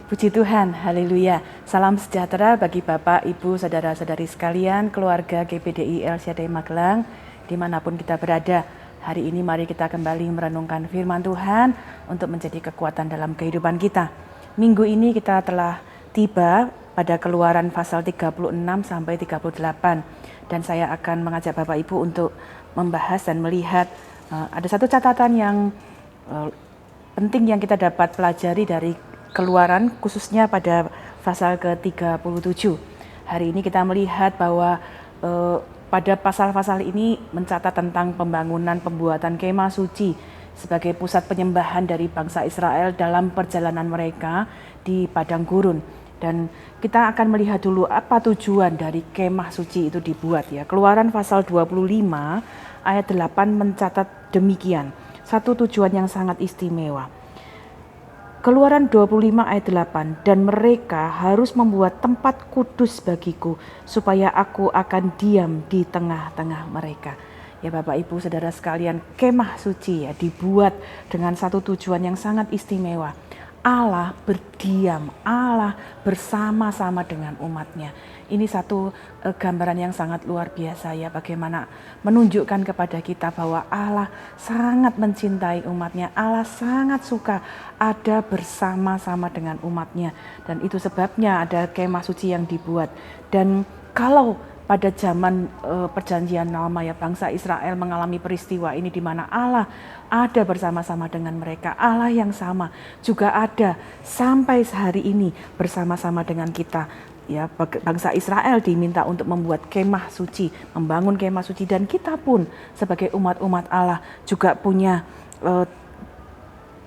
Puji Tuhan, haleluya. Salam sejahtera bagi Bapak, Ibu, Saudara-saudari sekalian, keluarga GPDI El Shaddai Magelang, dimanapun kita berada. Hari ini mari kita kembali merenungkan firman Tuhan untuk menjadi kekuatan dalam kehidupan kita. Minggu ini kita telah tiba pada Keluaran pasal 36 sampai 38. Dan saya akan mengajak Bapak Ibu untuk membahas dan melihat ada satu catatan yang penting yang kita dapat pelajari dari Keluaran, khususnya pada pasal ke-37. Hari ini kita melihat bahwa pada pasal-pasal ini mencatat tentang pembuatan kemah suci sebagai pusat penyembahan dari bangsa Israel dalam perjalanan mereka di padang gurun. Dan kita akan melihat dulu apa tujuan dari kemah suci itu dibuat ya. Keluaran pasal 25 ayat 8 mencatat demikian. Satu tujuan yang sangat istimewa. Keluaran 25 ayat 8, dan mereka harus membuat tempat kudus bagiku, supaya aku akan diam di tengah-tengah mereka. Ya Bapak Ibu Saudara sekalian, kemah suci ya dibuat dengan satu tujuan yang sangat istimewa. Allah berdiam, Allah bersama-sama dengan umatnya. Ini satu gambaran yang sangat luar biasa ya, bagaimana menunjukkan kepada kita bahwa Allah sangat mencintai umatnya, Allah sangat suka ada bersama-sama dengan umatnya. Dan itu sebabnya ada kemah suci yang dibuat. Dan kalau pada zaman perjanjian lama ya, bangsa Israel mengalami peristiwa ini di mana Allah ada bersama-sama dengan mereka. Allah yang sama juga ada sampai sehari ini bersama-sama dengan kita. Ya, bangsa Israel diminta untuk membuat kemah suci, membangun kemah suci, dan kita pun sebagai umat-umat Allah juga punya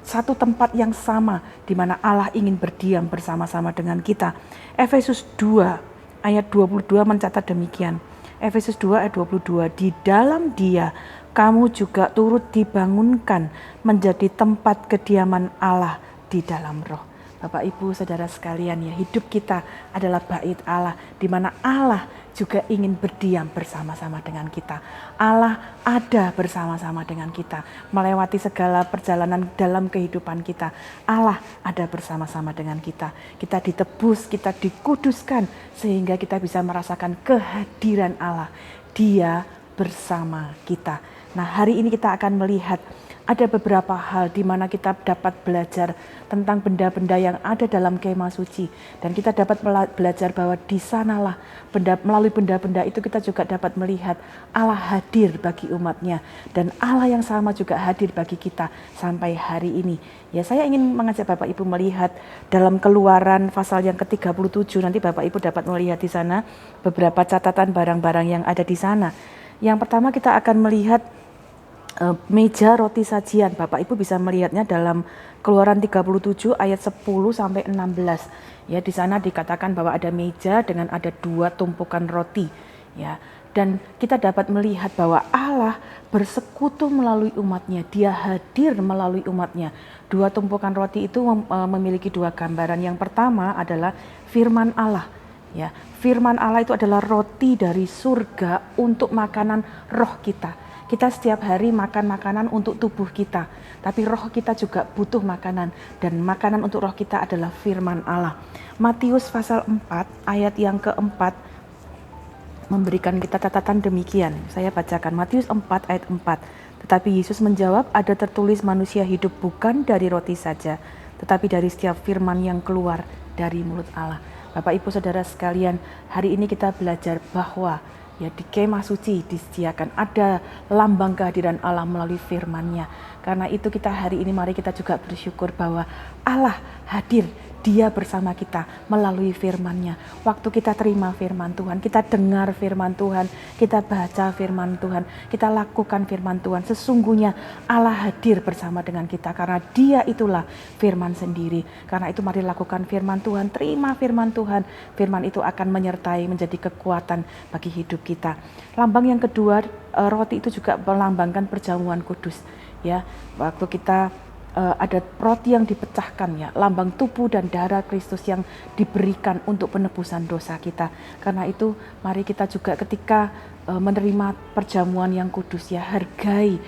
satu tempat yang sama di mana Allah ingin berdiam bersama-sama dengan kita. Efesus 2 ayat 22 mencatat demikian. Efesus 2 ayat 22, di dalam Dia kamu juga turut dibangunkan menjadi tempat kediaman Allah di dalam Roh. Bapak Ibu Saudara sekalian ya, hidup kita adalah bait Allah di mana Allah juga ingin berdiam bersama-sama dengan kita. Allah ada bersama-sama dengan kita melewati segala perjalanan dalam kehidupan kita. Allah ada bersama-sama dengan kita. Kita ditebus, kita dikuduskan sehingga kita bisa merasakan kehadiran Allah. Dia bersama kita. Nah, hari ini kita akan melihat ada beberapa hal di mana kita dapat belajar tentang benda-benda yang ada dalam kemah suci. Dan kita dapat belajar bahwa di sanalah melalui benda-benda itu kita juga dapat melihat Allah hadir bagi umatnya. Dan Allah yang sama juga hadir bagi kita sampai hari ini. Ya, saya ingin mengajak Bapak Ibu melihat dalam Keluaran pasal yang ke-37. Nanti Bapak Ibu dapat melihat di sana beberapa catatan barang-barang yang ada di sana. Yang pertama kita akan melihat meja roti sajian. Bapak Ibu bisa melihatnya dalam Keluaran 37 ayat 10 sampai 16. Ya, di sana dikatakan bahwa ada meja dengan ada 2 tumpukan roti. Ya, dan kita dapat melihat bahwa Allah bersekutu melalui umatnya. Dia hadir melalui umatnya. 2 tumpukan roti itu memiliki 2 gambaran. Yang pertama adalah firman Allah. Ya, firman Allah itu adalah roti dari surga untuk makanan roh kita. Kita setiap hari makan makanan untuk tubuh kita, tapi roh kita juga butuh makanan, dan makanan untuk roh kita adalah firman Allah. Matius pasal 4 ayat yang keempat memberikan kita catatan demikian. Saya bacakan Matius 4 ayat 4. Tetapi Yesus menjawab, ada tertulis manusia hidup bukan dari roti saja, tetapi dari setiap firman yang keluar dari mulut Allah. Bapak Ibu Saudara sekalian, hari ini kita belajar bahwa ya di kemah suci disediakan ada lambang kehadiran Allah melalui firman-Nya. Karena itu kita hari ini mari kita juga bersyukur bahwa Allah hadir, Dia bersama kita melalui firman-Nya. Waktu kita terima firman Tuhan, kita dengar firman Tuhan, kita baca firman Tuhan, kita lakukan firman Tuhan, sesungguhnya Allah hadir bersama dengan kita karena Dia itulah firman sendiri. Karena itu mari lakukan firman Tuhan, terima firman Tuhan. Firman itu akan menyertai menjadi kekuatan bagi hidup kita. Lambang yang kedua, roti itu juga melambangkan perjamuan kudus. Ya, waktu kita ada roti yang dipecahkan ya, lambang tubuh dan darah Kristus yang diberikan untuk penebusan dosa kita. Karena itu mari kita juga ketika menerima perjamuan yang kudus ya, hargai,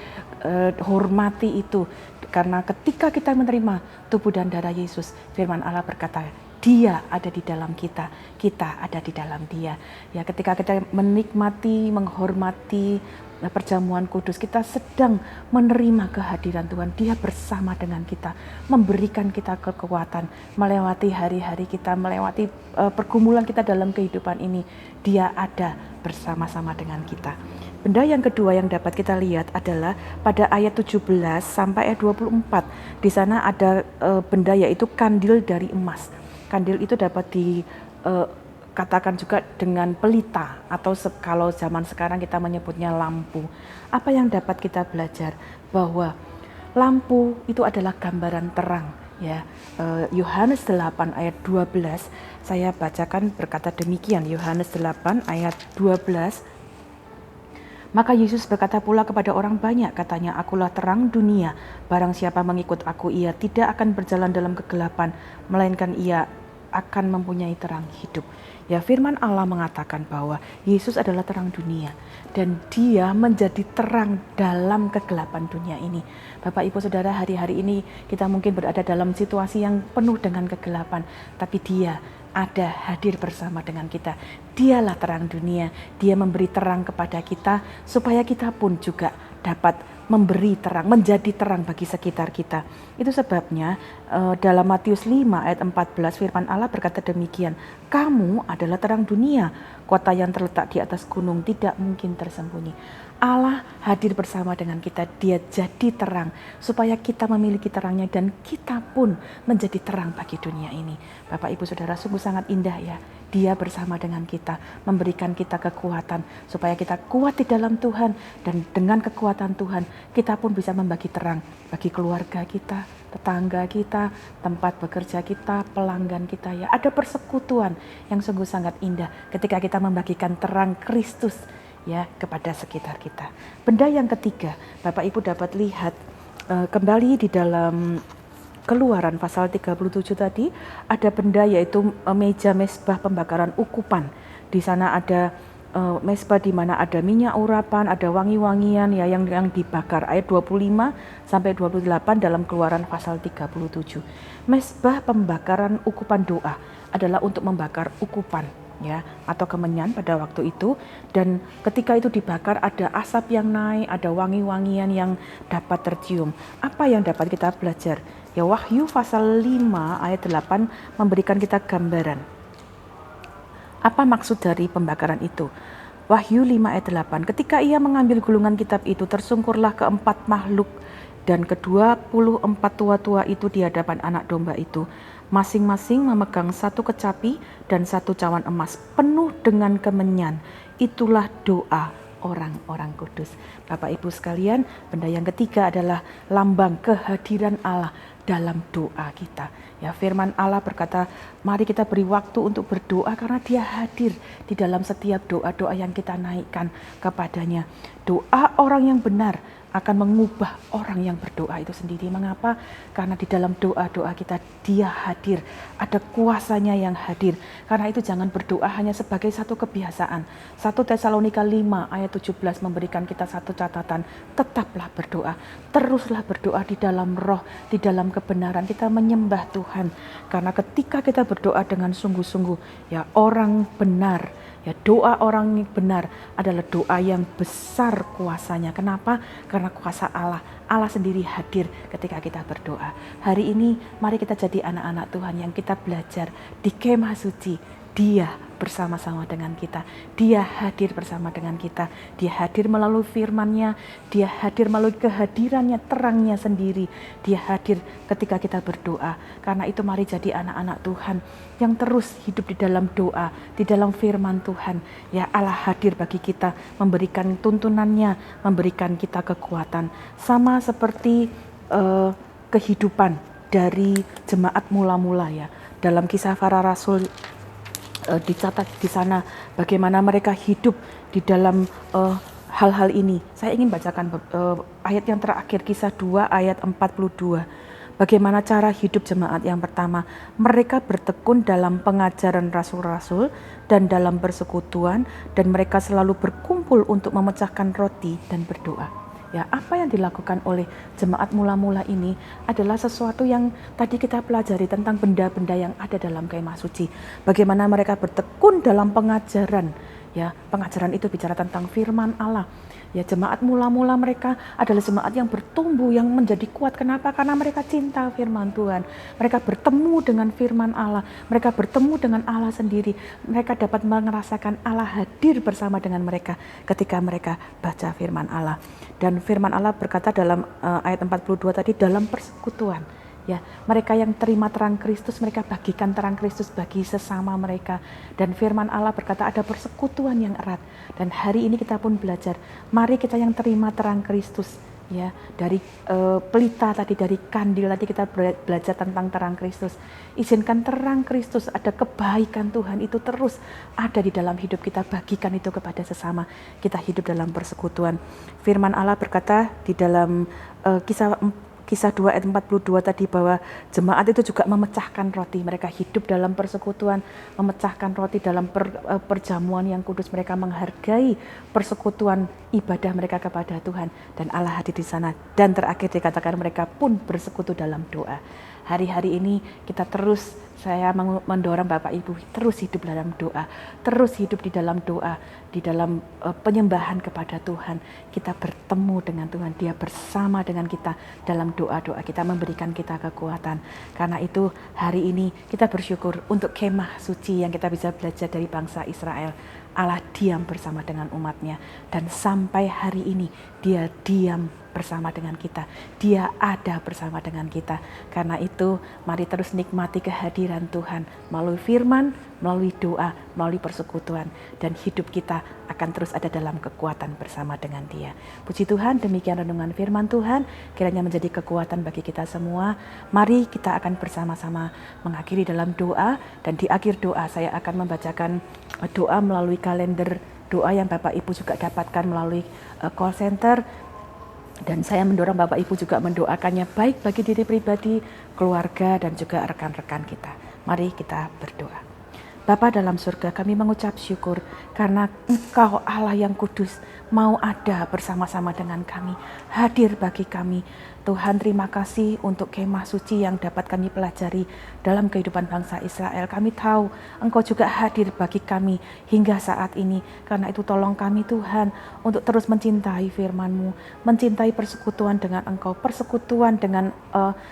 hormati itu. Karena ketika kita menerima tubuh dan darah Yesus, firman Allah berkata, Dia ada di dalam kita, kita ada di dalam Dia. Ya, ketika kita menikmati, menghormati perjamuan kudus, kita sedang menerima kehadiran Tuhan. Dia bersama dengan kita, memberikan kita kekuatan melewati hari-hari kita, melewati pergumulan kita dalam kehidupan ini. Dia ada bersama-sama dengan kita. Benda yang kedua yang dapat kita lihat adalah pada ayat 17 sampai ayat 24. Di sana ada benda yaitu kandil dari emas. Kandil itu dapat dikatakan juga dengan pelita atau kalau zaman sekarang kita menyebutnya lampu. Apa yang dapat kita belajar? Bahwa lampu itu adalah gambaran terang. Ya, Yohanes 8 ayat 12 saya bacakan berkata demikian. Yohanes 8 ayat 12. Maka Yesus berkata pula kepada orang banyak, katanya, akulah terang dunia. Barang siapa mengikut aku, ia tidak akan berjalan dalam kegelapan, melainkan ia akan mempunyai terang hidup. Ya, firman Allah mengatakan bahwa Yesus adalah terang dunia dan Dia menjadi terang dalam kegelapan dunia ini. Bapak, Ibu, Saudara, hari-hari ini kita mungkin berada dalam situasi yang penuh dengan kegelapan, tapi Dia ada hadir bersama dengan kita. Dialah terang dunia. Dia memberi terang kepada kita supaya kita pun juga dapat memberi terang, menjadi terang bagi sekitar kita. Itu sebabnya dalam Matius 5 ayat 14 firman Allah berkata demikian, kamu adalah terang dunia, kota yang terletak di atas gunung tidak mungkin tersembunyi. Allah hadir bersama dengan kita, Dia jadi terang supaya kita memiliki terangnya dan kita pun menjadi terang bagi dunia ini. Bapak, Ibu, Saudara, sungguh sangat indah ya. Dia bersama dengan kita, memberikan kita kekuatan supaya kita kuat di dalam Tuhan, dan dengan kekuatan Tuhan kita pun bisa membagi terang bagi keluarga kita, tetangga kita, tempat bekerja kita, pelanggan kita ya. Ada persekutuan yang sungguh sangat indah ketika kita membagikan terang Kristus ya kepada sekitar kita. Benda yang ketiga, Bapak Ibu dapat lihat kembali di dalam Keluaran pasal 37 tadi, ada benda yaitu meja mesbah pembakaran ukupan. Di sana ada mesbah di mana ada minyak urapan, ada wangi-wangian ya yang dibakar. Ayat 25 sampai 28 dalam Keluaran pasal 37. Mesbah pembakaran ukupan doa adalah untuk membakar ukupan ya atau kemenyan pada waktu itu, dan ketika itu dibakar ada asap yang naik, ada wangi-wangian yang dapat tercium. Apa yang dapat kita belajar? Ya, Wahyu pasal 5 ayat 8 memberikan kita gambaran. Apa maksud dari pembakaran itu? Wahyu 5 ayat 8, ketika ia mengambil gulungan kitab itu, tersungkurlah keempat makhluk dan ke-24 tua-tua itu di hadapan anak domba itu. Masing-masing memegang satu kecapi dan satu cawan emas penuh dengan kemenyan. Itulah doa orang-orang kudus. Bapak Ibu sekalian, benda yang ketiga adalah lambang kehadiran Allah dalam doa kita. Ya, firman Allah berkata, mari kita beri waktu untuk berdoa karena Dia hadir di dalam setiap doa-doa yang kita naikkan kepadanya. Doa orang yang benar akan mengubah orang yang berdoa itu sendiri. Mengapa? Karena di dalam doa-doa kita Dia hadir, ada kuasanya yang hadir. Karena itu jangan berdoa hanya sebagai satu kebiasaan. 1 Tesalonika 5 ayat 17 memberikan kita satu catatan, tetaplah berdoa, teruslah berdoa di dalam roh, di dalam kebenaran. Kita menyembah Tuhan, karena ketika kita berdoa dengan sungguh-sungguh, ya orang benar, ya doa orang yang benar adalah doa yang besar kuasanya. Kenapa? Karena kuasa Allah. Allah sendiri hadir ketika kita berdoa. Hari ini mari kita jadi anak-anak Tuhan yang kita belajar di kemah suci. Dia bersama-sama dengan kita. Dia hadir bersama dengan kita. Dia hadir melalui firman-Nya. Dia hadir melalui kehadirannya, terangnya sendiri. Dia hadir ketika kita berdoa. Karena itu mari jadi anak-anak Tuhan yang terus hidup di dalam doa, di dalam firman Tuhan. Ya, Allah hadir bagi kita, memberikan tuntunannya, memberikan kita kekuatan. Sama seperti kehidupan dari jemaat mula-mula ya. Dalam Kisah Para Rasul dicatat di sana bagaimana mereka hidup di dalam hal-hal ini. Saya ingin bacakan ayat yang terakhir, Kisah 2 ayat 42. Bagaimana cara hidup jemaat yang pertama? Mereka bertekun dalam pengajaran rasul-rasul dan dalam persekutuan, dan mereka selalu berkumpul untuk memecahkan roti dan berdoa. Ya, apa yang dilakukan oleh jemaat mula-mula ini adalah sesuatu yang tadi kita pelajari tentang benda-benda yang ada dalam kemah suci. Bagaimana mereka bertekun dalam pengajaran. Ya, pengajaran itu bicara tentang firman Allah. Ya, jemaat mula-mula mereka adalah jemaat yang bertumbuh, yang menjadi kuat. Kenapa? Karena mereka cinta firman Tuhan. Mereka bertemu dengan firman Allah. Mereka bertemu dengan Allah sendiri. Mereka dapat merasakan Allah hadir bersama dengan mereka ketika mereka baca firman Allah. Dan firman Allah berkata dalam ayat 42 tadi, dalam persekutuan. Ya, mereka yang terima terang Kristus, mereka bagikan terang Kristus bagi sesama mereka. Dan firman Allah berkata ada persekutuan yang erat. Dan hari ini kita pun belajar, mari kita yang terima terang Kristus, ya, dari pelita tadi, dari kandil tadi kita belajar tentang terang Kristus. Izinkan terang Kristus, ada kebaikan Tuhan itu terus ada di dalam hidup kita, bagikan itu kepada sesama. Kita hidup dalam persekutuan. Firman Allah berkata di dalam Kisah 2 ayat 42 tadi bahwa jemaat itu juga memecahkan roti. Mereka hidup dalam persekutuan, memecahkan roti dalam perjamuan yang kudus. Mereka menghargai persekutuan ibadah mereka kepada Tuhan, dan Allah hadir di sana. Dan terakhir dikatakan mereka pun bersekutu dalam doa. Hari-hari ini kita terus, saya mendorong Bapak Ibu terus hidup dalam doa, terus hidup di dalam doa, di dalam penyembahan kepada Tuhan. Kita bertemu dengan Tuhan, Dia bersama dengan kita dalam doa-doa, kita memberikan kita kekuatan. Karena itu hari ini kita bersyukur untuk kemah suci yang kita bisa belajar dari bangsa Israel. Allah diam bersama dengan umatnya, dan sampai hari ini Dia diam bersama dengan kita. Dia ada bersama dengan kita. Karena itu mari terus nikmati kehadiran Tuhan melalui firman, melalui doa, melalui persekutuan, dan hidup kita akan terus ada dalam kekuatan bersama dengan Dia. Puji Tuhan, demikian renungan firman Tuhan, kiranya menjadi kekuatan bagi kita semua. Mari kita akan bersama-sama mengakhiri dalam doa, dan di akhir doa saya akan membacakan doa melalui kalender doa yang Bapak Ibu juga dapatkan melalui call center. Dan saya mendorong Bapak Ibu juga mendoakannya baik bagi diri pribadi, keluarga, dan juga rekan-rekan kita. Mari kita berdoa. Bapa dalam surga, kami mengucap syukur karena Engkau Allah yang kudus mau ada bersama-sama dengan kami, hadir bagi kami. Tuhan, terima kasih untuk kemah suci yang dapat kami pelajari dalam kehidupan bangsa Israel. Kami tahu Engkau juga hadir bagi kami hingga saat ini. Karena itu tolong kami Tuhan untuk terus mencintai firman-Mu, mencintai persekutuan dengan Engkau, persekutuan dengan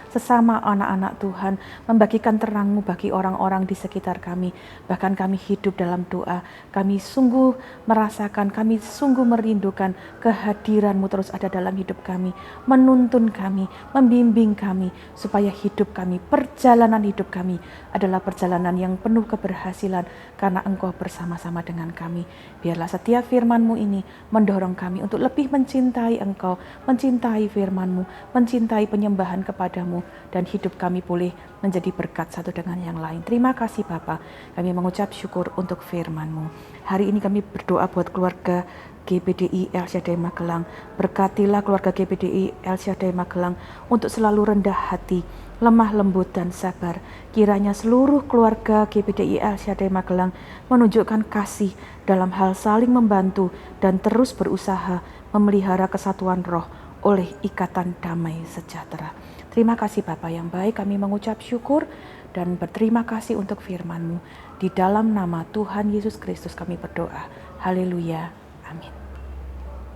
sesama anak-anak Tuhan, membagikan terang-Mu bagi orang-orang di sekitar kami. Bahkan kami hidup dalam doa, kami sungguh merasakan, kami sungguh merindukan kehadiran-Mu terus ada dalam hidup kami, menuntun kami, membimbing kami, supaya hidup kami, perjalanan hidup kami adalah perjalanan yang penuh keberhasilan karena Engkau bersama-sama dengan kami. Biarlah setiap firman-Mu ini mendorong kami untuk lebih mencintai Engkau, mencintai firman-Mu, mencintai penyembahan kepadamu, dan hidup kami boleh menjadi berkat satu dengan yang lain. Terima kasih Bapa, kami mengucap syukur untuk firman-Mu. Hari ini kami berdoa buat keluarga GBDI El Shaddai Magelang. Berkatilah keluarga GBDI El Shaddai Magelang untuk selalu rendah hati, lemah lembut dan sabar. Kiranya seluruh keluarga GBDI El Shaddai Magelang menunjukkan kasih dalam hal saling membantu dan terus berusaha memelihara kesatuan roh oleh ikatan damai sejahtera. Terima kasih Bapa yang baik, kami mengucap syukur dan berterima kasih untuk firman-Mu. Di dalam nama Tuhan Yesus Kristus kami berdoa. Haleluya. Amin.